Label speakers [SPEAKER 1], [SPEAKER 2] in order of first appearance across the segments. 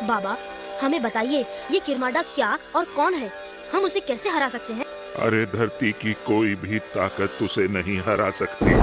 [SPEAKER 1] बाबा, हमें बताइए ये किरमाडा क्या और कौन है? हम उसे कैसे हरा सकते हैं?
[SPEAKER 2] अरे धरती की कोई भी ताकत उसे नहीं हरा सकती।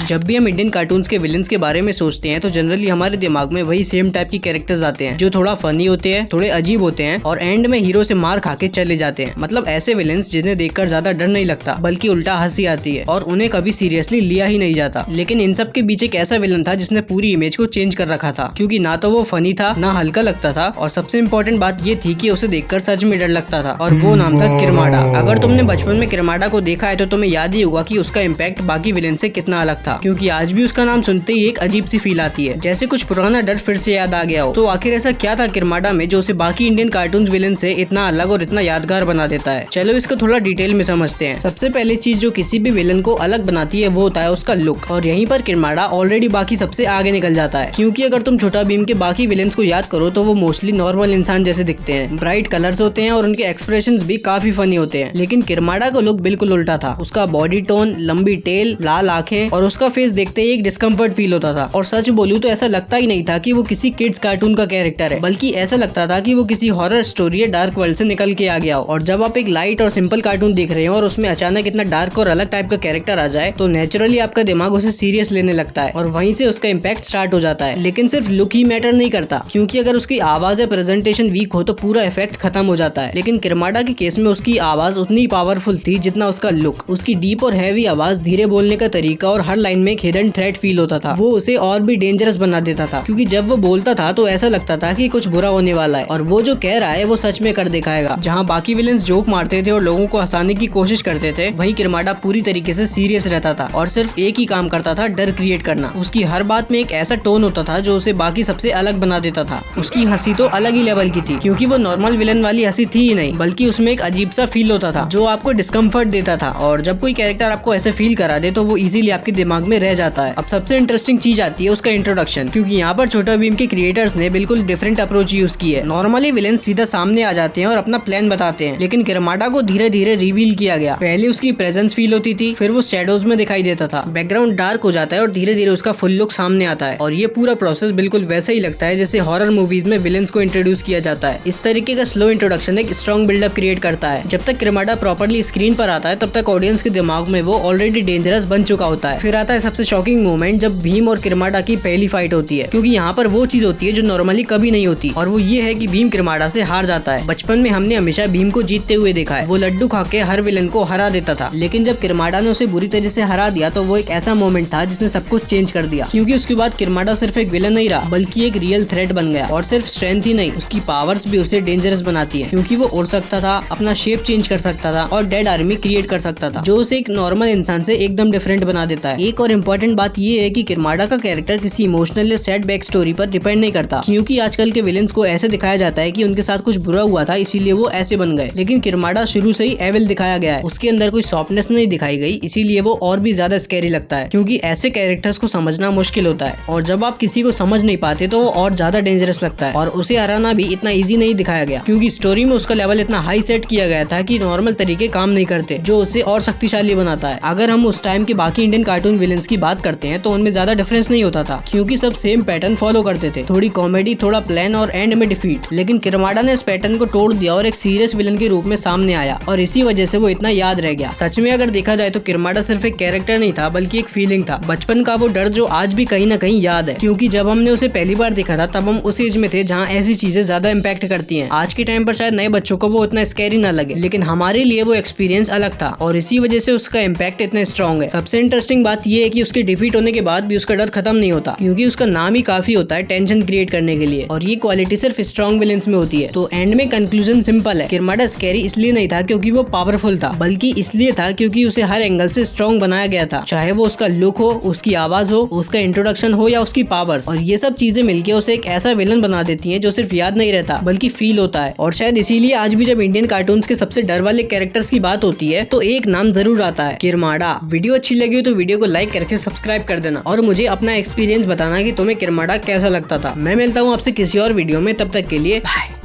[SPEAKER 3] जब भी हम इंडियन कार्टून्स के विलेंस के बारे में सोचते हैं तो जनरली हमारे दिमाग में वही सेम टाइप की कैरेक्टर्स आते हैं जो थोड़ा फनी होते हैं, थोड़े अजीब होते हैं और एंड में हीरो से मार खा के चले जाते हैं। मतलब ऐसे विलेंस जिन्हें देखकर ज्यादा डर नहीं लगता बल्कि उल्टा हंसी आती है और उन्हें कभी सीरियसली लिया ही नहीं जाता। लेकिन इन सब के बीच एक ऐसा विलन था जिसने पूरी इमेज को चेंज कर रखा था, क्योंकि ना तो वो फनी था ना हल्का लगता था और सबसे इम्पोर्टेंट बात ये थी कि उसे देखकर सच में डर लगता था, और वो नाम था किरमाडा। अगर तुमने बचपन में किरमाडा को देखा है तो तुम्हें याद ही होगा कि उसका इम्पैक्ट बाकी विलेन से कितना अलग था, क्योंकि आज भी उसका नाम सुनते ही एक अजीब सी फील आती है, जैसे कुछ पुराना डर फिर से याद आ गया हो। तो आखिर ऐसा क्या था किरमाडा में जो उसे बाकी इंडियन कार्टून विलेन से इतना अलग और इतना यादगार बना देता है? चलो इसको थोड़ा डिटेल में समझते हैं। सबसे पहले चीज जो किसी भी विलेन को अलग बनाती है वो होता है उसका लुक, और यहीं पर किरमाडा ऑलरेडी बाकी सबसे आगे निकल जाता है, क्योंकि अगर तुम छोटा भीम के बाकी विलेन्स को याद करो तो वो मोस्टली नॉर्मल इंसान जैसे दिखते हैं, ब्राइट कलर्स होते हैं और उनके एक्सप्रेशंस भी काफी फनी होते हैं। लेकिन किरमाडा का लुक बिल्कुल उल्टा था। उसका बॉडी टोन, लंबी टेल, लाल आंखें और उसका फेस देखते ही एक डिस्कम्फर्ट फील होता था। और सच बोलूं तो ऐसा लगता ही नहीं था कि वो किसी किड्स कार्टून का कैरेक्टर है, बल्कि ऐसा लगता था कि वो किसी हॉरर स्टोरी या डार्क वर्ल्ड से निकल के आ गया हो। और जब आप एक लाइट और सिंपल कार्टून देख रहे हो और उसमें अचानक इतना डार्क और अलग टाइप का कैरेक्टर आ जाए तो नेचुरली आपका दिमाग उसे सीरियस लेने लगता है और वहीं से उसका इम्पैक्ट स्टार्ट हो जाता है। लेकिन सिर्फ लुक ही मैटर नहीं करता, क्योंकि अगर उसकी आवाज या प्रेजेंटेशन वीक हो तो पूरा इफेक्ट खत्म हो जाता है। लेकिन किरमाडा के केस में उसकी आवाज उतनी पावरफुल थी जितना उसका लुक। उसकी डीप और हैवी आवाज, धीरे बोलने का तरीका और हर लाइन में एक हिडन थ्रेट फील होता था। वो उसे और भी डेंजरस बना देता था, क्योंकि जब वो बोलता था तो ऐसा लगता था कि कुछ बुरा होने वाला है और वो जो कह रहा है वो सच में कर दिखाएगा। जहाँ बाकी विलेंस जोक मारते थे और लोगों को हंसाने की कोशिश करते थे, वहीं किरमाडा पूरी तरीके से सीरियस रहता था और सिर्फ एक ही काम करता था, डर क्रिएट करना। उसकी हर बात में एक ऐसा टोन होता था जो उसे बाकी सबसे अलग बना देता था। उसकी हंसी तो अलग ही लेवल की थी, क्योंकि वो नॉर्मल विलेन वाली हंसी थी ही नहीं, बल्कि उसमें एक अजीब सा फील होता था जो आपको डिस्कम्फर्ट देता था। और जब कोई कैरेक्टर आपको ऐसे फील करा दे तो वो इजीली आपके दिमाग में रह जाता है। अब सबसे इंटरेस्टिंग चीज आती है उसका इंट्रोडक्शन, क्योंकि यहाँ पर छोटा भीम के क्रिएटर्स ने बिल्कुल डिफरेंट अप्रोच यूज की है। नॉर्मली विलेन सीधा सामने आ जाते हैं और अपना प्लान बताते हैं, लेकिन किरमाडा को धीरे धीरे रिवील किया गया। पहले उसकी प्रेजेंस फील होती थी, फिर वो शैडोज में दिखाई देता था, बैकग्राउंड डार्क हो जाता है और धीरे धीरे उसका फुल लुक सामने आता है। और ये पूरा प्रोसेस बिल्कुल वैसे ही लगता है जैसे हॉरर मूवीज में विलेंस को इंट्रोड्यूस किया जाता है। इस तरीके का स्लो इंट्रोडक्शन एक स्ट्रॉन्ग बिल्डअप क्रिएट करता है। जब तक किरमाडा प्रॉपर्ली स्क्रीन पर आता है तब तक ऑडियंस के दिमाग में वो ऑलरेडी डेंजरस बन चुका होता है। फिर आता है सबसे शॉकिंग मोमेंट जब भीम और किरमाडा की पहली फाइट होती है, क्योंकि यहाँ पर वो चीज होती है जो नॉर्मली कभी नहीं होती, और वो ये है कि भीम किरमाडा से हार जाता है। बचपन में हमने हमेशा भीम को जीतते हुए देखा है, वो लड्डू खा के हर विलन को हरा देता था। लेकिन जब किरमाडा ने उसे बुरी तरह से हरा दिया तो वो एक ऐसा मोमेंट था जिसने सब कुछ चेंज कर दिया, क्योंकि उसके बाद किरमाडा सिर्फ एक विलन नहीं रहा बल्कि एक रियल थ्रेट बन गया। और सिर्फ स्ट्रेंथ ही नहीं, उसकी पावर्स भी उसे डेंजरस बनाती है, क्योंकि वो उड़ सकता था, अपना शेप चेंज कर सकता था और डेड आर्मी क्रिएट कर सकता था, जो उसे एक नॉर्मल इंसान से एकदम डिफरेंट बना देता है। एक और इम्पोर्टेंट बात ये है कि किरमाडा का कैरेक्टर किसी इमोशनल या सैड बैक स्टोरी पर डिपेंड नहीं करता, क्योंकि आजकल के विलेंस को ऐसे दिखाया जाता है कि उनके साथ कुछ बुरा हुआ था इसीलिए वो ऐसे बन गए। लेकिन किरमाडा शुरू से ही एविल दिखाया गया है, उसके अंदर कोई सॉफ्टनेस नहीं दिखाई गई, इसीलिए वो और भी ज्यादा स्कैरी लगता है, क्योंकि ऐसे कैरेक्टर्स को समझना मुश्किल होता है और जब आप किसी को समझ नहीं पाते तो वो और ज्यादा डेंजरस लगता है। और उसे हराना भी इतना इजी नहीं दिखाया गया, क्योंकि स्टोरी में उसका लेवल इतना हाई सेट किया गया था कि नॉर्मल तरीके काम नहीं करते, जो उसे और शक्तिशाली बनाता है। अगर हम उस टाइम के बाकी इंडियन कार्टून विलेंस की बात करते हैं तो उनमें ज्यादा डिफरेंस नहीं होता था, क्योंकि सब सेम पैटर्न फॉलो करते थे, थोड़ी कॉमेडी, थोड़ा प्लान और एंड में डिफीट। लेकिन किरमाडा ने इस पैटर्न को तोड़ दिया और एक सीरियस विलन के रूप में सामने आया, और इसी वजह से वो इतना याद रह गया। सच में अगर देखा जाए तो किरमाडा सिर्फ एक कैरेक्टर नहीं था बल्कि एक फीलिंग था, बचपन का वो डर जो आज भी कहीं ना कहीं याद है, क्योंकि जब हमने उसे पहली बार देखा था तब हम उस एज में थे जहाँ ऐसी चीजें ज्यादा इम्पैक्ट करती हैं। आज के टाइम पर शायद नए बच्चों को वो इतना स्कैरी ना लगे, लेकिन हमारे लिए वो एक्सपीरियंस अलग था और इसी वजह से उसका इम्पैक्ट इतना स्ट्रॉन्ग है। सबसे इंटरेस्टिंग बात ये है कि उसके डिफीट होने के बाद भी उसका डर खत्म नहीं होता, क्योंकि उसका नाम ही काफी होता है टेंशन क्रिएट करने के लिए, और ये क्वालिटी सिर्फ स्ट्रॉन्ग विलेंस में होती है। तो एंड में कंक्लूजन सिंपल है, किरमाडा स्कैरी इसलिए नहीं था क्योंकि वो पावरफुल था, बल्कि इसलिए था क्योंकि उसे हर एंगल से स्ट्रॉन्ग बनाया गया था, चाहे वो उसका लुक हो, उसकी आवाज हो, उसका इंट्रोडक्शन हो या उसकी पावर्स। और ये सब चीजें मिलकर उसे एक ऐसा विलन बना देती हैं जो सिर्फ याद नहीं रहता बल्कि फील होता है। और शायद इसीलिए आज भी जब इंडियन कार्टून्स के सबसे डर वाले कैरेक्टर्स की बात होती है तो एक नाम जरूर आता है, किरमाडा। वीडियो अच्छी लगी हो तो वीडियो को लाइक करके सब्सक्राइब कर देना और मुझे अपना एक्सपीरियंस बताना कि तुम्हें किरमाडा कैसा लगता था। मैं मिलता हूँ आपसे किसी और वीडियो में, तब तक के लिए बाय।